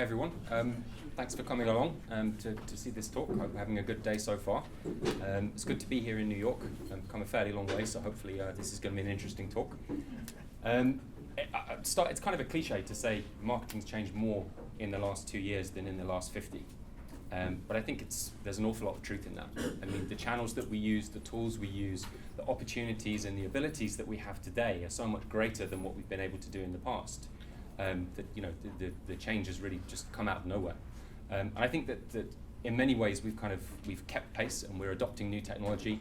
everyone. Thanks for coming along to see this talk. Hope you're having a good day so far. It's good to be here in New York. I've come a fairly long way, so hopefully this is going to be an interesting talk. It's kind of a cliche to say marketing's changed more in the last 2 years than in the last 50. But I think there's an awful lot of truth in that. I mean, the channels that we use, the tools we use, the opportunities and the abilities that we have today are so much greater than what we've been able to do in the past. The change has really just come out of nowhere. I think that in many ways we've kept pace and we're adopting new technology.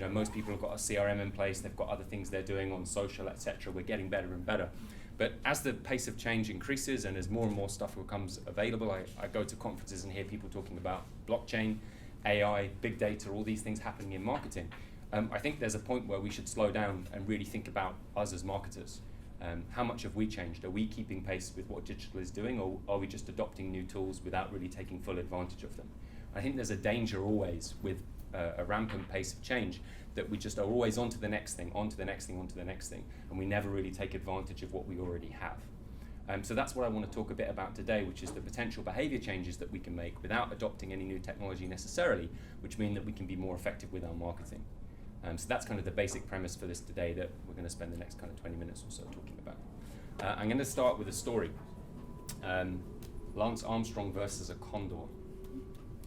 Most people have got a CRM in place, they've got other things they're doing on social, etc. We're getting better and better. But as the pace of change increases and as more and more stuff becomes available, I go to conferences and hear people talking about blockchain, AI, big data, all these things happening in marketing. I think there's a point where we should slow down and really think about us as marketers. How much have we changed? Are we keeping pace with what digital is doing, or are we just adopting new tools without really taking full advantage of them? I think there's a danger always with a rampant pace of change that we just are always on to the next thing, on to the next thing, on to the next thing, and we never really take advantage of what we already have. So that's what I want to talk a bit about today, which is the potential behavior changes that we can make without adopting any new technology necessarily, which mean that we can be more effective with our marketing. So that's kind of the basic premise for this today that we're going to spend the next kind of 20 minutes or so talking about. I'm going to start with a story. Lance Armstrong versus a condor,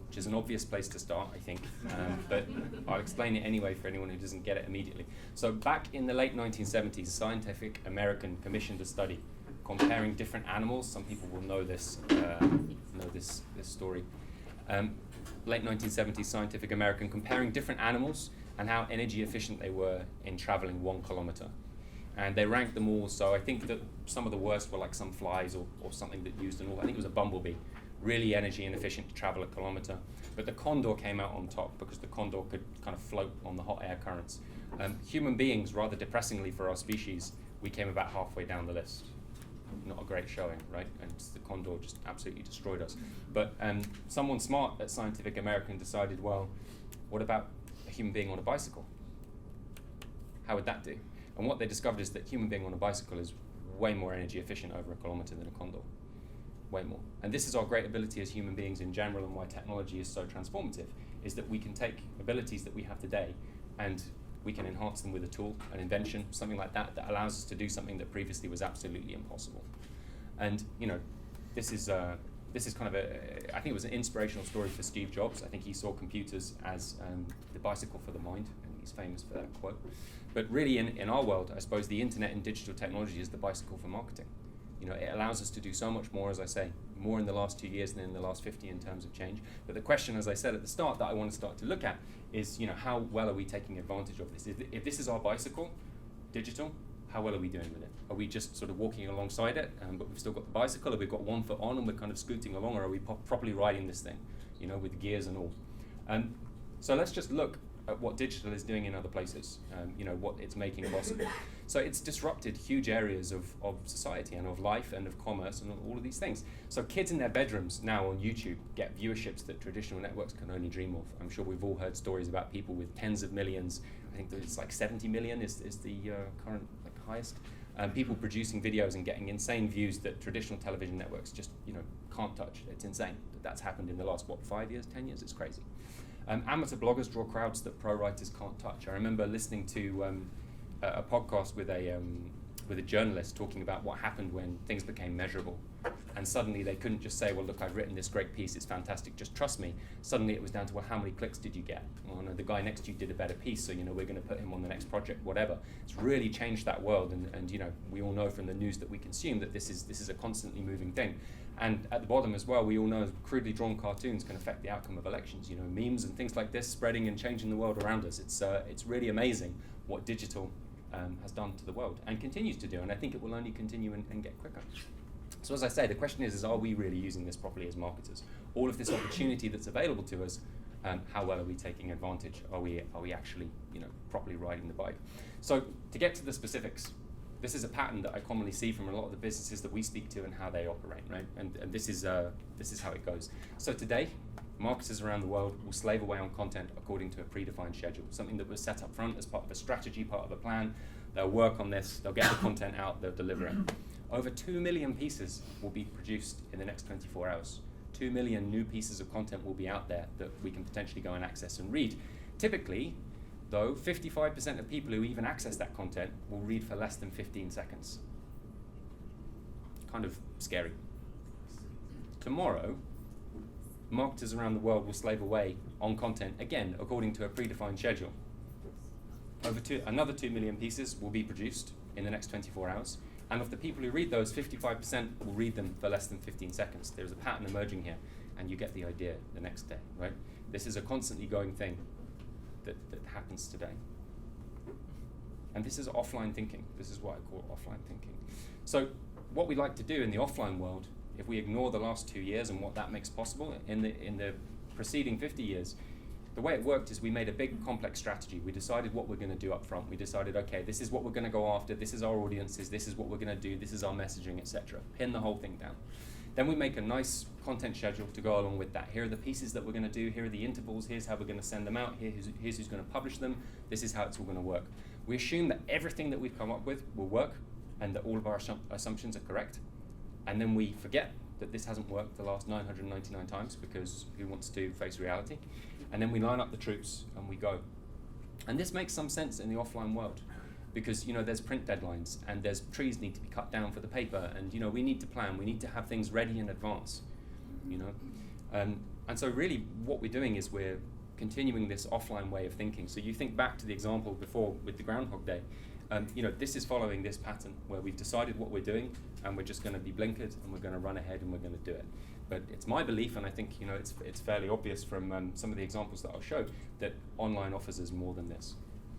which is an obvious place to start, I think, but I'll explain it anyway for anyone who doesn't get it immediately. So back in the late 1970s, Scientific American commissioned a study comparing different animals. Some people will know this story. Late 1970s, Scientific American comparing different animals and how energy efficient they were in traveling 1 kilometer. And they ranked them all, so I think that some of the worst were like some flies or something that used an I think it was a bumblebee, really energy inefficient to travel 1 kilometer. But the condor came out on top because the condor could kind of float on the hot air currents. Human beings, rather depressingly for our species, we came about halfway down the list. Not a great showing, right? And the condor just absolutely destroyed us. But someone smart at Scientific American decided, well, what about a human being on a bicycle? How would that do? And what they discovered is that human being on a bicycle is way more energy efficient over 1 kilometer than a condor. Way more. And this is our great ability as human beings in general, and why technology is so transformative, is that we can take abilities that we have today and we can enhance them with a tool, an invention, something like that allows us to do something that previously was absolutely impossible. And this is kind of I think it was an inspirational story for Steve Jobs. I think he saw computers as the bicycle for the mind, and he's famous for that quote. But really in our world, I suppose the internet and digital technology is the bicycle for marketing. It allows us to do so much more, as I say, more in the last 2 years than in the last 50 in terms of change. But the question, as I said at the start, that I want to start to look at is, how well are we taking advantage of this? If this is our bicycle, digital, how well are we doing with it? Are we just sort of walking alongside it, but we've still got the bicycle, or we've got 1 foot on and we're kind of scooting along, or are we properly riding this thing, with gears and all? So let's just look at what digital is doing in other places, what it's making possible. So it's disrupted huge areas of society and of life and of commerce and all of these things. So kids in their bedrooms now on YouTube get viewerships that traditional networks can only dream of. I'm sure we've all heard stories about people with tens of millions. I think it's like 70 million is the current highest. People producing videos and getting insane views that traditional television networks just can't touch. It's insane that's happened in the last 5 years, 10 years. It's crazy. Amateur bloggers draw crowds that pro writers can't touch. I remember listening to a podcast with a journalist talking about what happened when things became measurable. And suddenly they couldn't just say, well, look, I've written this great piece, it's fantastic, just trust me. Suddenly it was down to, well, how many clicks did you get? Well, no, the guy next to you did a better piece, so we're going to put him on the next project, whatever. It's really changed that world, and we all know from the news that we consume that this is a constantly moving thing. And at the bottom as well, we all know crudely drawn cartoons can affect the outcome of elections. Memes and things like this spreading and changing the world around us. It's really amazing what digital has done to the world and continues to do, and I think it will only continue and get quicker. So as I say, the question is are we really using this properly as marketers? All of this opportunity that's available to us, how well are we taking advantage? Are we actually properly riding the bike? So to get to the specifics, this is a pattern that I commonly see from a lot of the businesses that we speak to and how they operate, right? And this is how it goes. So today, marketers around the world will slave away on content according to a predefined schedule, something that was set up front as part of a strategy, part of a plan. They'll work on this, they'll get the content out, they'll deliver it. Over 2 million pieces will be produced in the next 24 hours. 2 million new pieces of content will be out there that we can potentially go and access and read. Typically, though, 55% of people who even access that content will read for less than 15 seconds. Kind of scary. Tomorrow, marketers around the world will slave away on content, again, according to a predefined schedule. Another 2 million pieces will be produced in the next 24 hours. And of the people who read those, 55% will read them for less than 15 seconds. There's a pattern emerging here, and you get the idea the next day, right? This is a constantly going thing that happens today. And this is offline thinking. This is what I call offline thinking. So what we like to do in the offline world, if we ignore the last 2 years and what that makes possible, in the preceding 50 years, the way it worked is we made a big complex strategy. We decided what we're going to do up front. We decided, okay, this is what we're going to go after, this is our audiences, this is what we're going to do, this is our messaging, etc. Pin the whole thing down. Then we make a nice content schedule to go along with that. Here are the pieces that we're going to do, here are the intervals, here's how we're going to send them out, here's who's going to publish them, this is how it's all going to work. We assume that everything that we've come up with will work and that all of our assumptions are correct. And then we forget that this hasn't worked the last 999 times because who wants to face reality? And then we line up the troops and we go. And this makes some sense in the offline world because, there's print deadlines and there's trees need to be cut down for the paper and, we need to plan, we need to have things ready in advance, And so really what we're doing is we're continuing this offline way of thinking. So you think back to the example before with the Groundhog Day. This is following this pattern where we've decided what we're doing and we're just going to be blinkered and we're going to run ahead and we're going to do it. But it's my belief, and I think it's fairly obvious from some of the examples that I'll show, that online offers us more than this.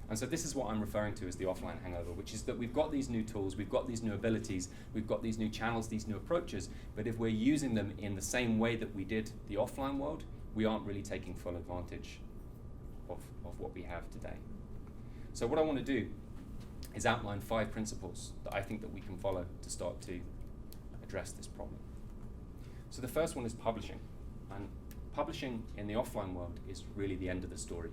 And so this is what I'm referring to as the offline hangover, which is that we've got these new tools, we've got these new abilities, we've got these new channels, these new approaches, but if we're using them in the same way that we did the offline world, we aren't really taking full advantage of what we have today. So what I want to do is outline 5 principles that I think that we can follow to start to address this problem. So the first one is publishing. And publishing in the offline world is really the end of the story.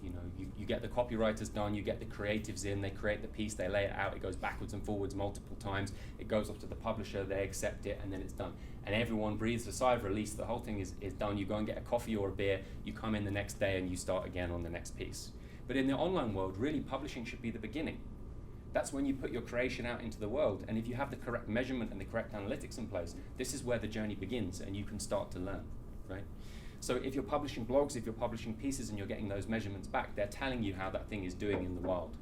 You get the copywriters done, you get the creatives in, they create the piece, they lay it out, it goes backwards and forwards multiple times, it goes off to the publisher, they accept it, and then it's done. And everyone breathes a sigh of release, the whole thing is done. You go and get a coffee or a beer, you come in the next day and you start again on the next piece. But in the online world, really publishing should be the beginning. That's when you put your creation out into the world, and if you have the correct measurement and the correct analytics in place, this is where the journey begins and you can start to learn, right? So if you're publishing blogs, if you're publishing pieces and you're getting those measurements back, they're telling you how that thing is doing in the wild,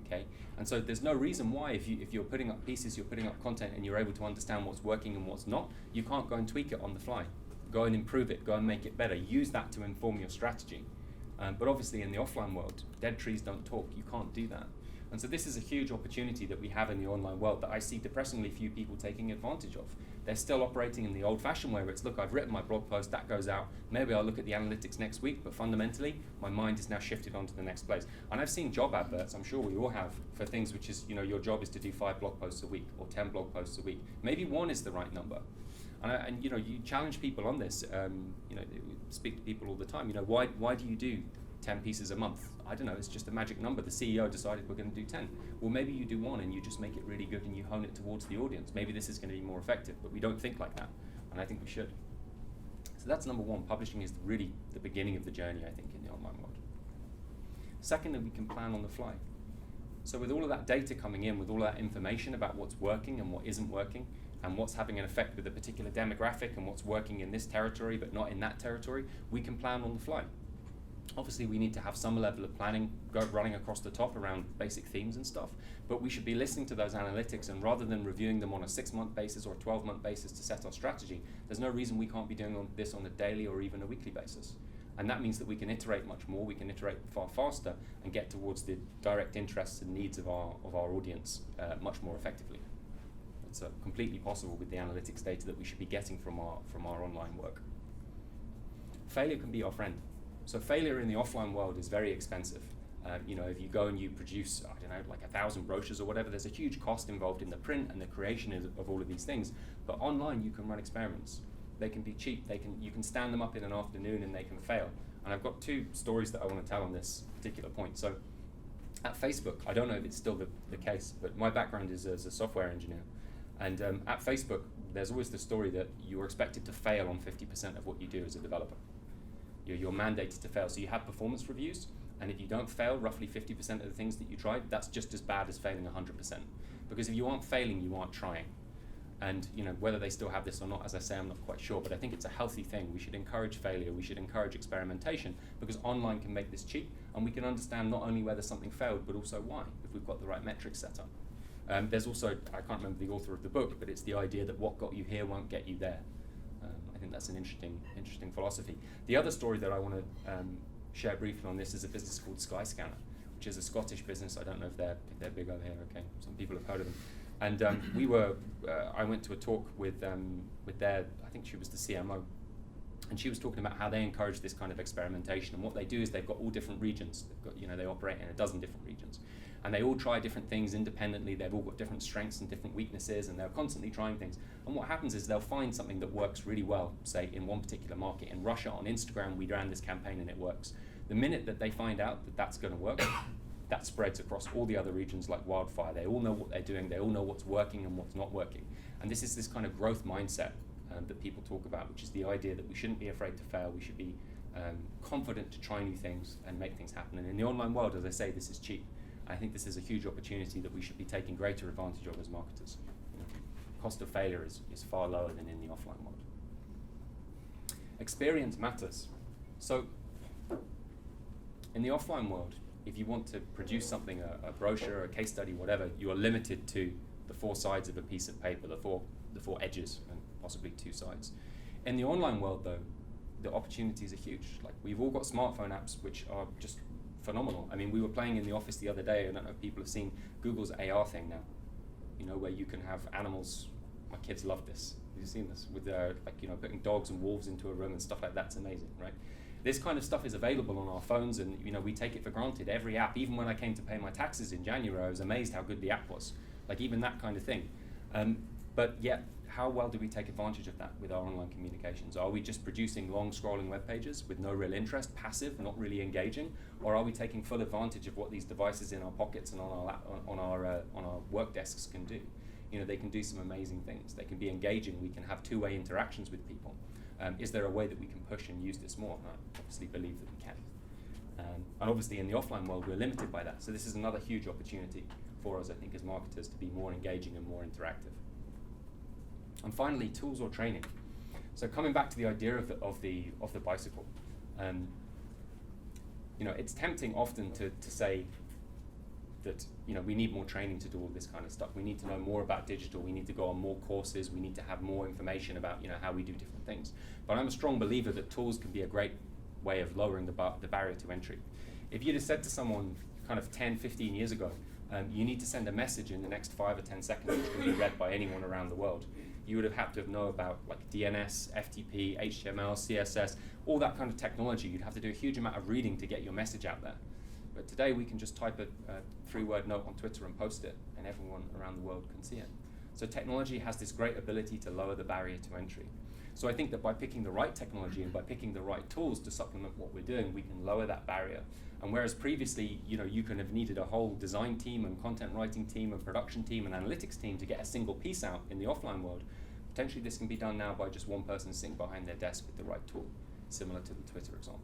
okay? And so there's no reason why if you're putting up pieces, you're putting up content and you're able to understand what's working and what's not, you can't go and tweak it on the fly. Go and improve it, go and make it better. Use that to inform your strategy. But obviously in the offline world, dead trees don't talk, you can't do that. And so this is a huge opportunity that we have in the online world that I see depressingly few people taking advantage of. They're still operating in the old-fashioned way where it's, look, I've written my blog post, that goes out, maybe I'll look at the analytics next week, but fundamentally, my mind is now shifted onto the next place. And I've seen job adverts, I'm sure we all have, for things which is, your job is to do 5 blog posts a week or 10 blog posts a week. Maybe 1 is the right number. And you challenge people on this, speak to people all the time, why do you do 10 pieces a month? I don't know, it's just a magic number. The CEO decided we're going to do 10. Well, maybe you do 1 and you just make it really good and you hone it towards the audience. Maybe this is going to be more effective, but we don't think like that, and I think we should. So that's number 1. Publishing is really the beginning of the journey, I think, in the online world. Secondly, we can plan on the fly. So with all of that data coming in, with all of that information about what's working and what isn't working, and what's having an effect with a particular demographic and what's working in this territory but not in that territory, we can plan on the fly. Obviously, we need to have some level of planning running across the top around basic themes and stuff, but we should be listening to those analytics, and rather than reviewing them on a 6-month basis or a 12-month basis to set our strategy, there's no reason we can't be doing this on a daily or even a weekly basis. And that means that we can iterate much more, we can iterate far faster and get towards the direct interests and needs of our audience much more effectively. It's completely possible with the analytics data that we should be getting from our online work. Failure can be our friend. So failure in the offline world is very expensive. If you go and you produce, like 1,000 brochures or whatever, there's a huge cost involved in the print and the creation of all of these things. But online, you can run experiments. They can be cheap. You can stand them up in an afternoon and they can fail. And I've got 2 stories that I want to tell on this particular point. So at Facebook, I don't know if it's still the case, but my background is as a software engineer. And at Facebook, there's always the story that you're expected to fail on 50% of what you do as a developer. You're mandated to fail. So you have performance reviews, and if you don't fail roughly 50% of the things that you tried, that's just as bad as failing 100%. Because if you aren't failing, you aren't trying. And whether they still have this or not, as I say, I'm not quite sure, but I think it's a healthy thing. We should encourage failure, we should encourage experimentation, because online can make this cheap, and we can understand not only whether something failed, but also why, if we've got the right metrics set up. There's also, I can't remember the author of the book, but it's the idea that what got you here won't get you there. I think that's an interesting philosophy. The other story that I want to share briefly on this is a business called Skyscanner, which is a Scottish business. I don't know if they're big over here. Okay, some people have heard of them. And I went to a talk with their, I think she was the CMO, and she was talking about how they encourage this kind of experimentation. And what they do is they've got all different regions. They've got, they operate in a dozen different regions, and they all try different things independently. They've all got different strengths and different weaknesses, and they're constantly trying things. And what happens is they'll find something that works really well, say in one particular market. In Russia, on Instagram, we ran this campaign and it works. The minute that they find out that that's going to work, that spreads across all the other regions like wildfire. They all know what they're doing. They all know what's working and what's not working. And this is this kind of growth mindset that people talk about, which is the idea that we shouldn't be afraid to fail. We should be confident to try new things and make things happen. And in the online world, as I say, this is cheap. I think this is a huge opportunity that we should be taking greater advantage of as marketers. Cost of failure is far lower than in the offline world. Experience matters. So in the offline world, if you want to produce something, a brochure, a case study, whatever, you are limited to the 4 sides of a piece of paper, the four edges, and possibly 2 sides. In the online world, though, the opportunities are huge. Like, we've all got smartphone apps which are just phenomenal. I mean, we were playing in the office the other day. I don't know if people have seen Google's AR thing now. Where you can have animals. My kids love this. Have you seen this? With putting dogs and wolves into a room and stuff like that. It's amazing, right? This kind of stuff is available on our phones, and we take it for granted. Every app, even when I came to pay my taxes in January, I was amazed how good the app was. Like, even that kind of thing. But yet, how well do we take advantage of that with our online communications? Are we just producing long scrolling web pages with no real interest, passive, not really engaging? Or are we taking full advantage of what these devices in our pockets and on our work desks can do? They can do some amazing things. They can be engaging. We can have 2-way interactions with people. Is there a way that we can push and use this more? I obviously believe that we can. And obviously in the offline world, we're limited by that. So this is another huge opportunity for us, I think, as marketers to be more engaging and more interactive. And finally, tools or training. So coming back to the idea of the bicycle, it's tempting often to say that we need more training to do all this kind of stuff. We need to know more about digital. We need to go on more courses. We need to have more information about how we do different things. But I'm a strong believer that tools can be a great way of lowering the barrier to entry. If you'd have said to someone kind of 10, 15 years ago, you need to send a message in the next 5 or 10 seconds which can be read by anyone around the world, you would have had to know about like DNS, FTP, HTML, CSS, all that kind of technology. You'd have to do a huge amount of reading to get your message out there. But today we can just type a 3-word note on Twitter and post it, and everyone around the world can see it. So technology has this great ability to lower the barrier to entry. So I think that by picking the right technology and by picking the right tools to supplement what we're doing, we can lower that barrier. And whereas previously, you can have needed a whole design team and content writing team and production team and analytics team to get a single piece out in the offline world, potentially this can be done now by just one person sitting behind their desk with the right tool, similar to the Twitter example.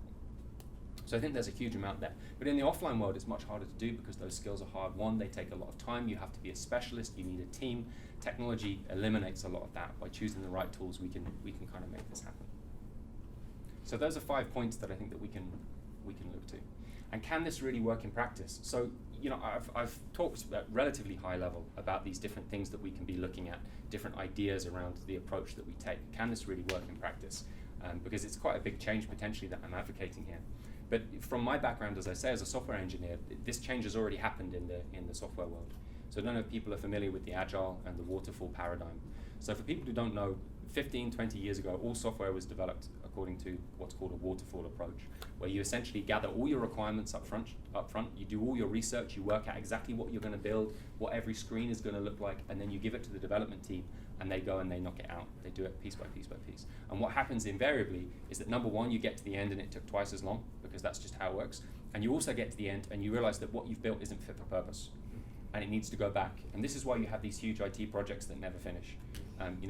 So I think there's a huge amount there. But in the offline world, it's much harder to do because those skills are hard won. They take a lot of time. You have to be a specialist. You need a team. Technology eliminates a lot of that. By choosing the right tools, we can kind of make this happen. So those are 5 points that I think that we can look to. And can this really work in practice? So I've talked at relatively high level about these different things that we can be looking at, different ideas around the approach that we take. Can this really work in practice? Because it's quite a big change potentially that I'm advocating here. But from my background, as I say, as a software engineer, this change has already happened in the software world. So I don't know if people are familiar with the agile and the waterfall paradigm. So for people who don't know, 15, 20 years ago, all software was developed according to what's called a waterfall approach, where you essentially gather all your requirements up front, you do all your research, you work out exactly what you're going to build, what every screen is going to look like, and then you give it to the development team, and they go and they knock it out. They do it piece by piece by piece. And what happens invariably is that number one, you get to the end and it took twice as long, because that's just how it works. And you also get to the end and you realize that what you've built isn't fit for purpose. and it needs to go back. And this is why you have these huge IT projects that never finish.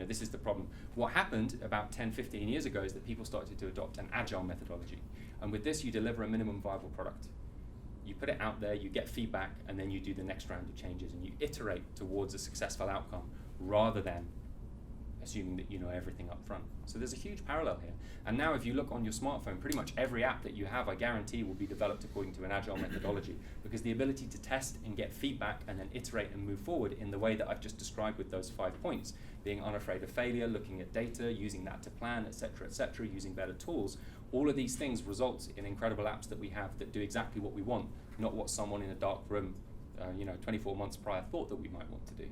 This is the problem. What happened about 10, 15 years ago is that people started to adopt an agile methodology. And with this, you deliver a minimum viable product. You put it out there, you get feedback, and then you do the next round of changes, and you iterate towards a successful outcome rather than assuming that you know everything up front. So there's a huge parallel here. And now if you look on your smartphone, pretty much every app that you have, I guarantee, will be developed according to an agile methodology, because the ability to test and get feedback and then iterate and move forward in the way that I've just described with those 5 points, being unafraid of failure, looking at data, using that to plan, et cetera, using better tools, all of these things result in incredible apps that we have that do exactly what we want, not what someone in a dark room 24 months prior thought that we might want to do.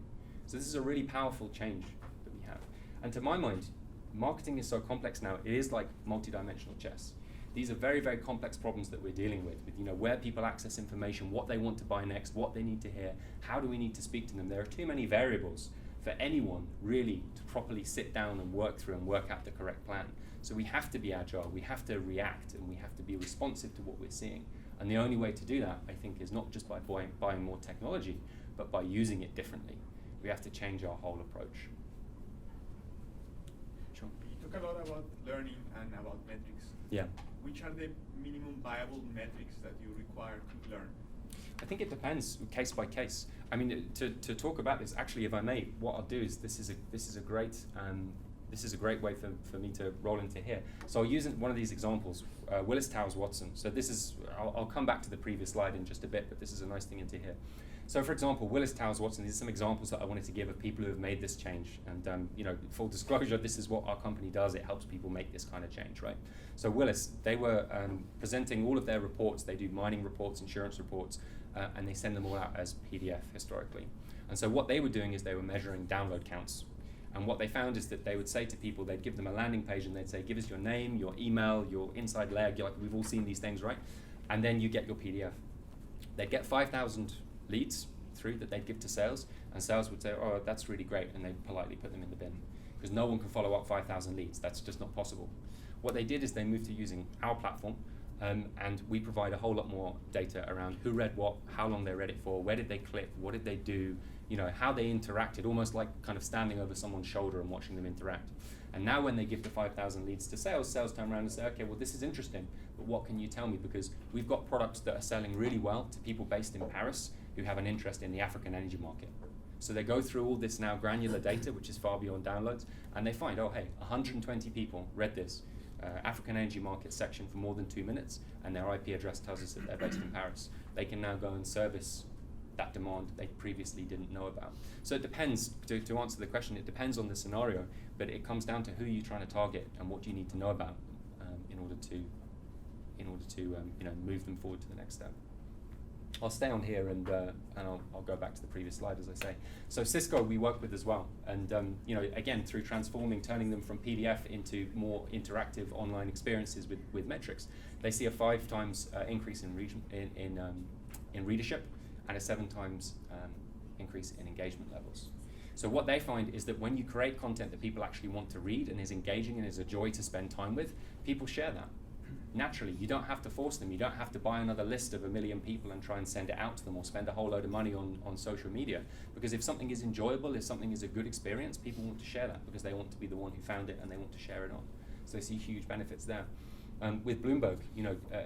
So this is a really powerful change that we have. And to my mind, marketing is so complex now, it is like multi-dimensional chess. These are very, very complex problems that we're dealing with where people access information, what they want to buy next, what they need to hear, how do we need to speak to them. There are too many variables for anyone really to properly sit down and work through and work out the correct plan. So we have to be agile, we have to react, and we have to be responsive to what we're seeing. And the only way to do that, I think, is not just by buying more technology, but by using it differently. We have to change our whole approach. Sure. You talk a lot about learning and about metrics. Yeah. Which are the minimum viable metrics that you require to learn? I think it depends, case by case. I mean, to talk about this, actually, if I may, what I'll do is this is a great way for me to roll into here. So I'll use one of these examples, Willis Towers Watson. So this is, I'll come back to the previous slide in just a bit, but this is a nice thing into here. So for example, Willis Towers Watson, these are some examples that I wanted to give of people who have made this change. And full disclosure, this is what our company does. It helps people make this kind of change, right? So Willis, they were presenting all of their reports. They do mining reports, insurance reports, and they send them all out as PDF historically. And so what they were doing is they were measuring download counts. And what they found is that they would say to people, they'd give them a landing page and they'd say, give us your name, your email, your inside leg, we've all seen these things, right? And then you get your PDF. They'd get 5,000 leads through that they'd give to sales, and sales would say, oh, that's really great, and they'd politely put them in the bin. Because no one can follow up 5,000 leads, that's just not possible. What they did is they moved to using our platform, and we provide a whole lot more data around who read what, how long they read it for, where did they click, what did they do, how they interacted, almost like kind of standing over someone's shoulder and watching them interact. And now when they give the 5,000 leads to sales turn around and say, okay, well, this is interesting, but what can you tell me? Because we've got products that are selling really well to people based in Paris who have an interest in the African energy market. So they go through all this now granular data, which is far beyond downloads, and they find, oh, hey, 120 people read this African energy market section for more than 2 minutes, and their IP address tells us that they're based in Paris. They can now go and service that demand they previously didn't know about. So it depends, to answer the question, it depends on the scenario, but it comes down to who you're trying to target and what you need to know about in order to move them forward to the next step. I'll stay on here and I'll go back to the previous slide, as I say. So Cisco we work with as well, and again, through turning them from PDF into more interactive online experiences with metrics, they see a 5 times increase in readership and a 7 times increase in engagement levels. So what they find is that when you create content that people actually want to read and is engaging and is a joy to spend time with, people share that. Naturally, you don't have to force them. You don't have to buy another list of 1 million people and try and send it out to them or spend a whole load of money on social media. Because if something is enjoyable, if something is a good experience, people want to share that because they want to be the one who found it and they want to share it on. So they see huge benefits there. With Bloomberg,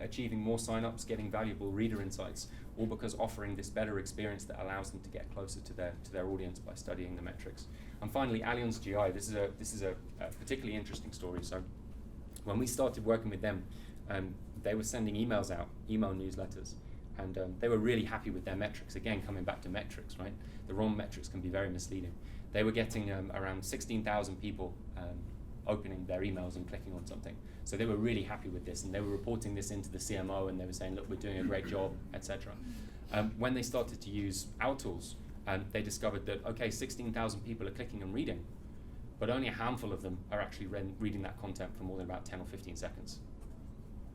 achieving more signups, getting valuable reader insights, all because offering this better experience that allows them to get closer to their audience by studying the metrics. And finally, Allianz GI. This is a particularly interesting story. So when we started working with them, they were sending emails out, email newsletters, and they were really happy with their metrics. Again, coming back to metrics, right? The wrong metrics can be very misleading. They were getting around 16,000 people opening their emails and clicking on something. So they were really happy with this, and they were reporting this into the CMO, and they were saying, look, we're doing a great job, etc. When they started to use our tools, they discovered that, okay, 16,000 people are clicking and reading, but only a handful of them are actually reading that content for more than about 10 or 15 seconds.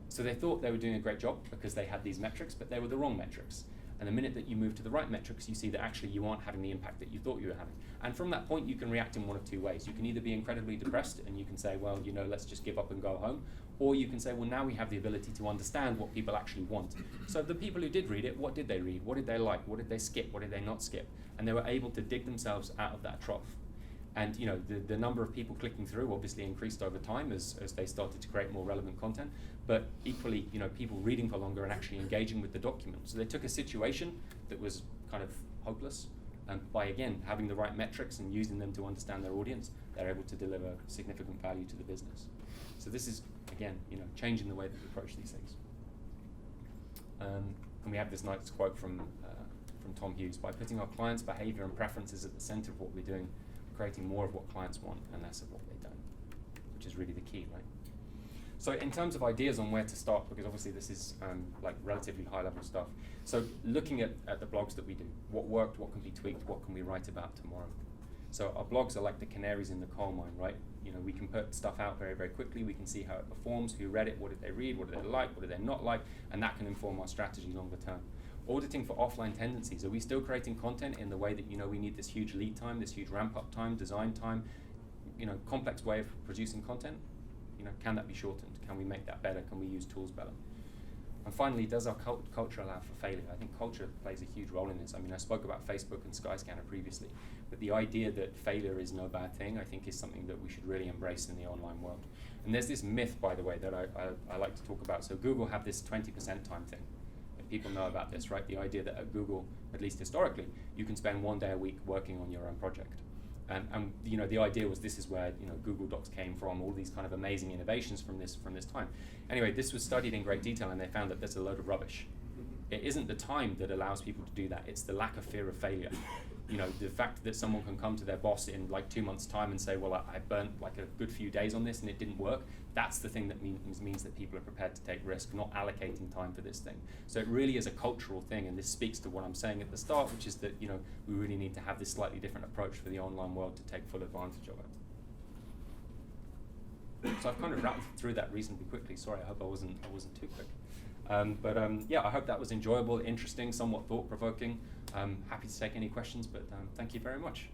So they thought they were doing a great job because they had these metrics, but they were the wrong metrics. And the minute that you move to the right metrics, you see that actually you aren't having the impact that you thought you were having. And from that point, you can react in one of 2 ways. You can either be incredibly depressed and you can say, well, let's just give up and go home. Or you can say, well, now we have the ability to understand what people actually want. So the people who did read it, what did they read? What did they like? What did they skip? What did they not skip? And they were able to dig themselves out of that trough. And the number of people clicking through obviously increased over time as they started to create more relevant content. But equally, people reading for longer and actually engaging with the document. So they took a situation that was kind of hopeless, and by, again, having the right metrics and using them to understand their audience, they're able to deliver significant value to the business. So this is, again, changing the way that we approach these things. And we have this nice quote from Tom Hughes: by putting our clients' behavior and preferences at the center of what we're doing, we're creating more of what clients want and less of what they don't, which is really the key, right? So in terms of ideas on where to start, because obviously this is like relatively high-level stuff. So looking at the blogs that we do, what worked, what can be tweaked, what can we write about tomorrow? So our blogs are like the canaries in the coal mine, right? We can put stuff out very, very quickly. We can see how it performs, who read it, what did they read, what did they like, what did they not like, and that can inform our strategy longer term. Auditing for offline tendencies. Are we still creating content in the way that we need this huge lead time, this huge ramp-up time, design time, complex way of producing content? Can that be shortened? Can we make that better? Can we use tools better? And finally, does our culture allow for failure? I think culture plays a huge role in this. I spoke about Facebook and Skyscanner previously, but the idea that failure is no bad thing, I think, is something that we should really embrace in the online world. And there's this myth, by the way, that I like to talk about. So Google have this 20% time thing. People know about this, right? The idea that at Google, at least historically, you can spend 1 day a week working on your own project. And the idea was this is where Google Docs came from, all these kind of amazing innovations from this time. Anyway, this was studied in great detail, and they found that there's a load of rubbish. It isn't the time that allows people to do that, it's the lack of fear of failure. The fact that someone can come to their boss in like 2 months' time and say, well, I burnt like a good few days on this and it didn't work, that's the thing that means that people are prepared to take risk, not allocating time for this thing. So it really is a cultural thing, and this speaks to what I'm saying at the start, which is that we really need to have this slightly different approach for the online world to take full advantage of it. So I've kind of rattled through that reasonably quickly. Sorry, I hope I wasn't too quick. Yeah, I hope that was enjoyable, interesting, somewhat thought-provoking. Happy to take any questions, but thank you very much.